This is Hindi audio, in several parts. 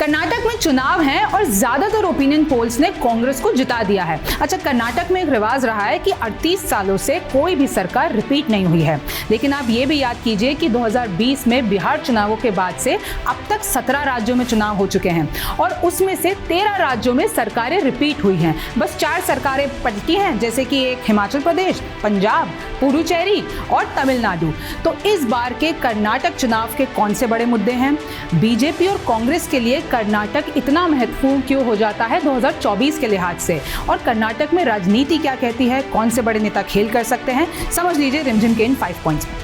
कर्नाटक में चुनाव हैं और ज्यादातर ओपिनियन पोल्स ने कांग्रेस को जिता दिया है। अच्छा, कर्नाटक में एक रिवाज रहा है कि 38 सालों से कोई भी सरकार रिपीट नहीं हुई है, लेकिन आप ये भी याद कीजिए कि 2020 में बिहार चुनावों के बाद से अब तक 17 राज्यों में चुनाव हो चुके हैं और उसमें से 13 राज्यों में सरकारें रिपीट हुई हैं। बस 4 सरकारें पलटी हैं, जैसे कि एक हिमाचल प्रदेश, पंजाब, पुडुचेरी और तमिलनाडु। तो इस बार के कर्नाटक चुनाव के कौन से बड़े मुद्दे हैं? बीजेपी और कांग्रेस के लिए कर्नाटक इतना महत्वपूर्ण क्यों हो जाता है 2024 के लिहाज से, और कर्नाटक में राजनीति क्या कहती है, कौन से बड़े नेता खेल कर सकते हैं, समझ लीजिए रिमझिम के इन 5 पॉइंट्स में।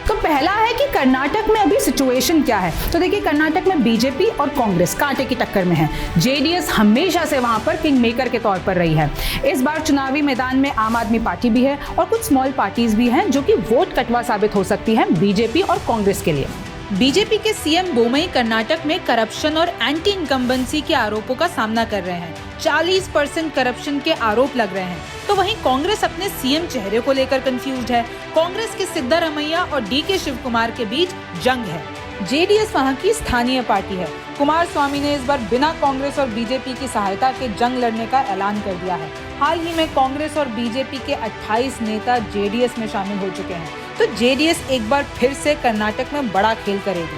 तो पहला है कि कर्नाटक में अभी सिचुएशन क्या है। तो देखिए, कर्नाटक में बीजेपी और कांग्रेस कांटे की टक्कर में है। जेडीएस हमेशा से वहां पर किंग मेकर के तौर पर रही है। इस बार चुनावी मैदान में आम आदमी पार्टी भी है और कुछ स्मॉल पार्टीज भी हैं जो कि वोट कटवा साबित हो सकती हैं बीजेपी और कांग्रेस के लिए। बीजेपी के सीएम बोमई कर्नाटक में करप्शन और एंटी इनकम्बेंसी के आरोपों का सामना कर रहे हैं। 40% करप्शन के आरोप लग रहे हैं। तो वहीं कांग्रेस अपने सीएम चेहरे को लेकर कंफ्यूज्ड है। कांग्रेस के सिद्धारमैया और डीके शिव कुमार के बीच जंग है। जेडीएस वहां की स्थानीय पार्टी है। कुमारस्वामी ने इस बार बिना कांग्रेस और बीजेपी की सहायता के जंग लड़ने का ऐलान कर दिया है। हाल ही में कांग्रेस और बीजेपी के 28 नेता जेडीएस में शामिल हो चुके हैं। तो जेडीएस एक बार फिर से कर्नाटक में बड़ा खेल करेगी।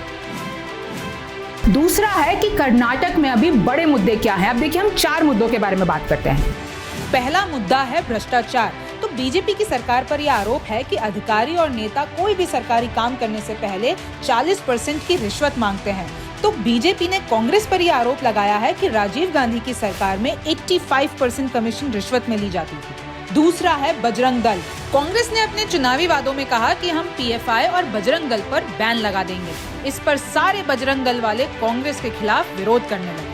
दूसरा है कि कर्नाटक में अभी बड़े मुद्दे क्या हैं। अब देखिए, हम 4 मुद्दों के बारे में बात करते हैं। पहला मुद्दा है भ्रष्टाचार। तो बीजेपी की सरकार पर यह आरोप है कि अधिकारी और नेता कोई भी सरकारी काम करने से पहले 40% की रिश्वत मांगते हैं। तो बीजेपी ने कांग्रेस पर यह आरोप लगाया है कि राजीव गांधी की सरकार में 85% कमीशन रिश्वत में ली जाती थी। दूसरा है बजरंग दल। कांग्रेस ने अपने चुनावी वादों में कहा कि हम पीएफआई और बजरंग दल पर बैन लगा देंगे। इस पर सारे बजरंग दल वाले कांग्रेस के खिलाफ विरोध करने लगे।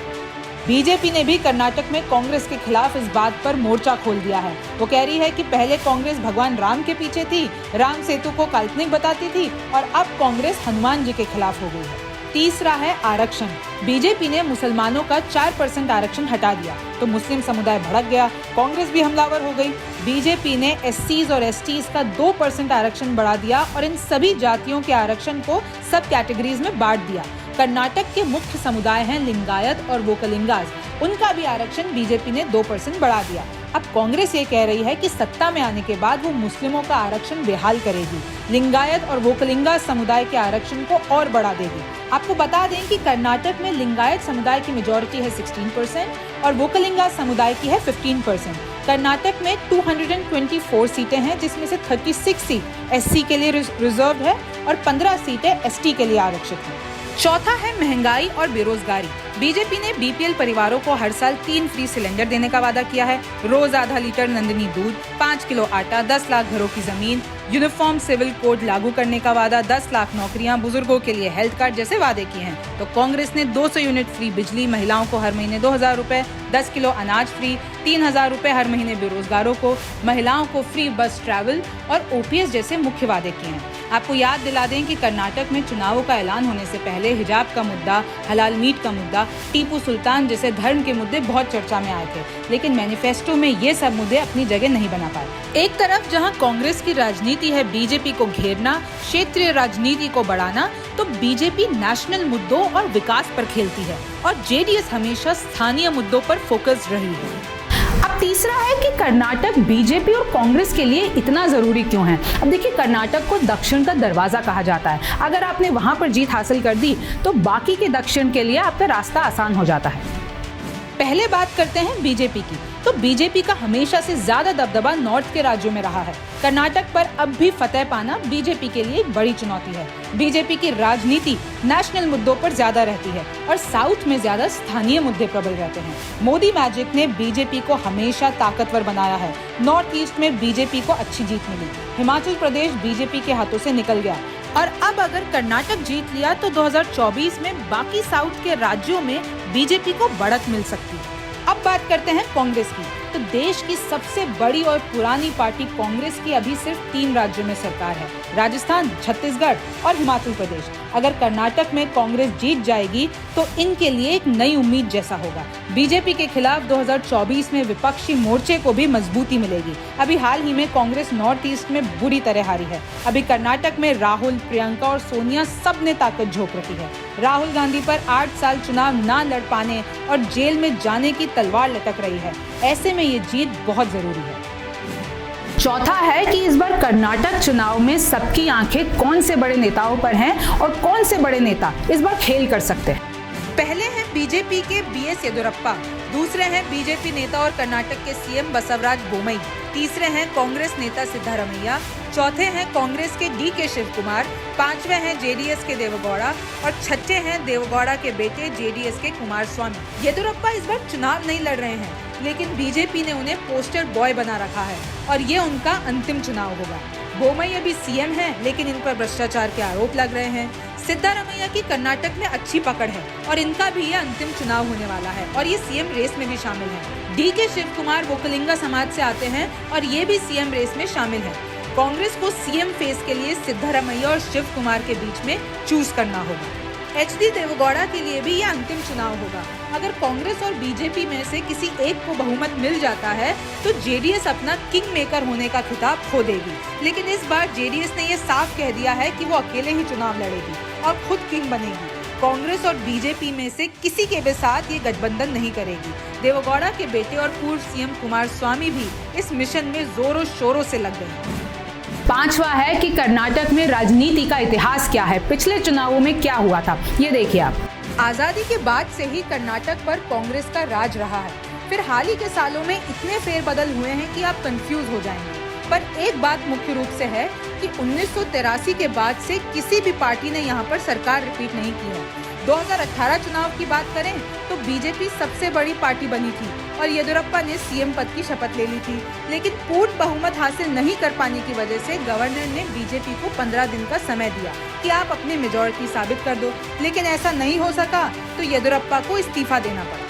बीजेपी ने भी कर्नाटक में कांग्रेस के खिलाफ इस बात पर मोर्चा खोल दिया है। वो कह रही है कि पहले कांग्रेस भगवान राम के पीछे थी, राम सेतु को काल्पनिक बताती थी, और अब कांग्रेस हनुमान जी के खिलाफ हो गई है। तीसरा है आरक्षण। बीजेपी ने मुसलमानों का 4% आरक्षण हटा दिया तो मुस्लिम समुदाय भड़क गया। कांग्रेस भी हमलावर हो गई। बीजेपी ने एससीज और एसटीज का 2% आरक्षण बढ़ा दिया और इन सभी जातियों के आरक्षण को सब कैटेगरीज में बांट दिया। कर्नाटक के मुख्य समुदाय हैं लिंगायत और वोकलिंगास, उनका भी आरक्षण बीजेपी ने 2% बढ़ा दिया। अब कांग्रेस ये कह रही है कि सत्ता में आने के बाद वो मुस्लिमों का आरक्षण बेहाल करेगी, लिंगायत और वोकलिंगा समुदाय के आरक्षण को और बढ़ा देगी। आपको बता दें कि कर्नाटक में लिंगायत समुदाय की मेजॉरिटी है 16% और वोकलिंगा समुदाय की है 15%। कर्नाटक में 224 सीटें हैं, जिसमें से 36 सीट एससी के लिए रिजर्व है और 15 सीटें एसटी के लिए आरक्षित हैं। चौथा है महंगाई और बेरोजगारी। बीजेपी ने बीपीएल परिवारों को हर साल 3 फ्री सिलेंडर देने का वादा किया है। रोज आधा लीटर नंदिनी दूध, 5 किलो आटा, 10 लाख घरों की जमीन, यूनिफॉर्म सिविल कोड लागू करने का वादा, 10 लाख नौकरियां, बुजुर्गों के लिए हेल्थ कार्ड जैसे वादे किए हैं। तो कांग्रेस ने 200 यूनिट फ्री बिजली, महिलाओं को हर महीने 2000 रुपए, 10 किलो अनाज फ्री, 3000 रुपए हर महीने बेरोजगारों को, महिलाओं को फ्री बस ट्रैवल और ओपीएस जैसे मुख्य वादे किए हैं। आपको याद दिला दें कि कर्नाटक में चुनावों का ऐलान होने से पहले हिजाब का मुद्दा, हलाल मीट का मुद्दा, टीपू सुल्तान जैसे धर्म के मुद्दे बहुत चर्चा में आए थे, लेकिन मैनिफेस्टो में ये सब मुद्दे अपनी जगह नहीं बना पाए। एक तरफ जहां कांग्रेस की राजनीति है बीजेपी को घेरना, क्षेत्रीय राजनीति को बढ़ाना, तो बीजेपी नेशनल मुद्दों और विकास पर खेलती है और जेडीएस हमेशा स्थानीय मुद्दों पर फोकस रही है। अब तीसरा है कि कर्नाटक बीजेपी और कांग्रेस के लिए इतना जरूरी क्यों है। अब देखिए, कर्नाटक को दक्षिण का दरवाजा कहा जाता है। अगर आपने वहां पर जीत हासिल कर दी तो बाकी के दक्षिण के लिए आपका रास्ता आसान हो जाता है। पहले बात करते हैं बीजेपी की। तो बीजेपी का हमेशा से ज्यादा दबदबा नॉर्थ के राज्यों में रहा है। कर्नाटक पर अब भी फतेह पाना बीजेपी के लिए एक बड़ी चुनौती है। बीजेपी की राजनीति नेशनल मुद्दों पर ज्यादा रहती है और साउथ में ज्यादा स्थानीय मुद्दे प्रबल रहते हैं। मोदी मैजिक ने बीजेपी को हमेशा ताकतवर बनाया है। नॉर्थ ईस्ट में बीजेपी को अच्छी जीत मिली। हिमाचल प्रदेश बीजेपी के हाथों से निकल गया और अब अगर कर्नाटक जीत लिया तो 2024 में बाकी साउथ के राज्यों में बीजेपी को बढ़त मिल सकती है। अब बात करते हैं कांग्रेस की। तो देश की सबसे बड़ी और पुरानी पार्टी कांग्रेस की अभी सिर्फ 3 राज्यों में सरकार है, राजस्थान, छत्तीसगढ़ और हिमाचल प्रदेश। अगर कर्नाटक में कांग्रेस जीत जाएगी तो इनके लिए एक नई उम्मीद जैसा होगा। बीजेपी के खिलाफ 2024 में विपक्षी मोर्चे को भी मजबूती मिलेगी। अभी हाल ही में कांग्रेस नॉर्थ ईस्ट में बुरी तरह हारी है। अभी कर्नाटक में राहुल, प्रियंका और सोनिया सब ने ताकत झोंक रखी है। राहुल गांधी पर 8 साल चुनाव ना लड़ पाने और जेल में जाने की तलवार लटक रही है। ऐसे में ये जीत बहुत जरूरी है। चौथा है कि इस बार कर्नाटक चुनाव में सबकी आंखें कौन से बड़े नेताओं पर हैं और कौन से बड़े नेता इस बार खेल कर सकते हैं। पहले हैं बीजेपी के बीएस येदियुरप्पा, दूसरे हैं बीजेपी नेता और कर्नाटक के सीएम बसवराज बोमई, तीसरे हैं कांग्रेस नेता सिद्धारमैया, चौथे हैं कांग्रेस के डीके शिवकुमार, पांचवे हैं जेडीएस के देवेगौड़ा और छठे हैं देवेगौड़ा के बेटे जेडीएस के कुमारस्वामी। येदियुरप्पा इस बार चुनाव नहीं लड़ रहे हैं, लेकिन बीजेपी ने उन्हें पोस्टर बॉय बना रखा है और ये उनका अंतिम चुनाव होगा। बोमई अभी सीएम हैं, लेकिन इन पर भ्रष्टाचार के आरोप लग रहे हैं। सिद्धारमैया की कर्नाटक में अच्छी पकड़ है और इनका भी ये अंतिम चुनाव होने वाला है और ये सीएम रेस में भी शामिल है। डीके शिवकुमार वोकलिंगा समाज से आते हैं और ये भी सीएम रेस में शामिल है। कांग्रेस को सीएम फेस के लिए सिद्धारमैया और शिव कुमार के बीच में चूज करना होगा। एचडी देवेगौड़ा के लिए भी यह अंतिम चुनाव होगा। अगर कांग्रेस और बीजेपी में से किसी एक को बहुमत मिल जाता है तो जेडीएस अपना किंग मेकर होने का खिताब खो देगी, लेकिन इस बार जेडीएस ने यह साफ कह दिया है कि वो अकेले ही चुनाव लड़ेगी और खुद किंग बनेगी। कांग्रेस और बीजेपी में से किसी के भी साथ ये गठबंधन नहीं करेगी। देवेगौड़ा के बेटे और पूर्व सीएम कुमारस्वामी भी इस मिशन में जोरों शोरों से लग गए। पांचवा है कि कर्नाटक में राजनीति का इतिहास क्या है, पिछले चुनावों में क्या हुआ था, ये देखिए आप। आजादी के बाद से ही कर्नाटक पर कांग्रेस का राज रहा है। फिर हाल ही के सालों में इतने फेरबदल हुए हैं कि आप कंफ्यूज हो जाएंगे। पर एक बात मुख्य रूप से है कि 1983 के बाद से किसी भी पार्टी ने यहाँ पर सरकार रिपीट नहीं की है। 2018 चुनाव की बात करें तो बीजेपी सबसे बड़ी पार्टी बनी थी और येदियुरप्पा ने सीएम पद की शपथ ले ली थी, लेकिन पूर्ण बहुमत हासिल नहीं कर पाने की वजह से गवर्नर ने बीजेपी को 15 दिन का समय दिया कि आप अपनी मेजॉरिटी साबित कर दो, लेकिन ऐसा नहीं हो सका तो येदियुरप्पा को इस्तीफा देना पड़ा।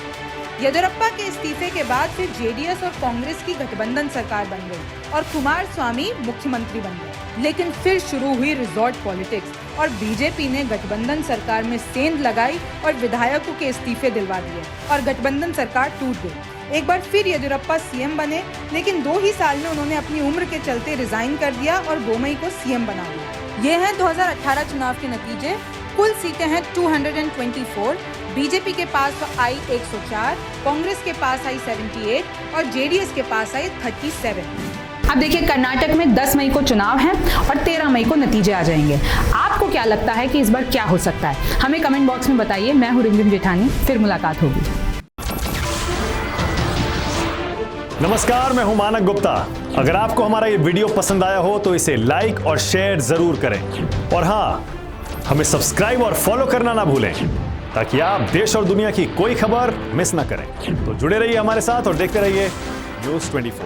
येदियुरप्पा के इस्तीफे के बाद फिर जेडीएस और कांग्रेस की गठबंधन सरकार बन गई और कुमारस्वामी मुख्यमंत्री बन गए। लेकिन फिर शुरू हुई रिजॉर्ट पॉलिटिक्स और बीजेपी ने गठबंधन सरकार में सेंध लगाई और विधायकों के इस्तीफे दिलवा दिए और गठबंधन सरकार टूट गई। एक बार फिर येदियुरप्पा सीएम बने, लेकिन 2 ही साल में उन्होंने अपनी उम्र के चलते रिजाइन कर दिया और बोमई को सीएम बना दिया। ये हैं 2018 चुनाव के नतीजे। कुल सीटें हैं 224, बीजेपी के पास आई 104, कांग्रेस के पास आई 78 और जेडीएस के पास आई 37। अब देखिए कर्नाटक में 10 मई को चुनाव है और 13 मई को नतीजे आ जाएंगे। आपको क्या लगता है कि इस बार क्या हो सकता है, हमें कमेंट बॉक्स में बताइए। मैं हूं रिमझिम जेठानी, फिर मुलाकात होगी। नमस्कार, मैं हूं मानक गुप्ता। अगर आपको हमारा ये वीडियो पसंद आया हो तो इसे लाइक और शेयर जरूर करें और हाँ, हमें सब्सक्राइब और फॉलो करना ना भूलें ताकि आप देश और दुनिया की कोई खबर मिस ना करें। तो जुड़े रहिए हमारे साथ और देखते रहिए News 24।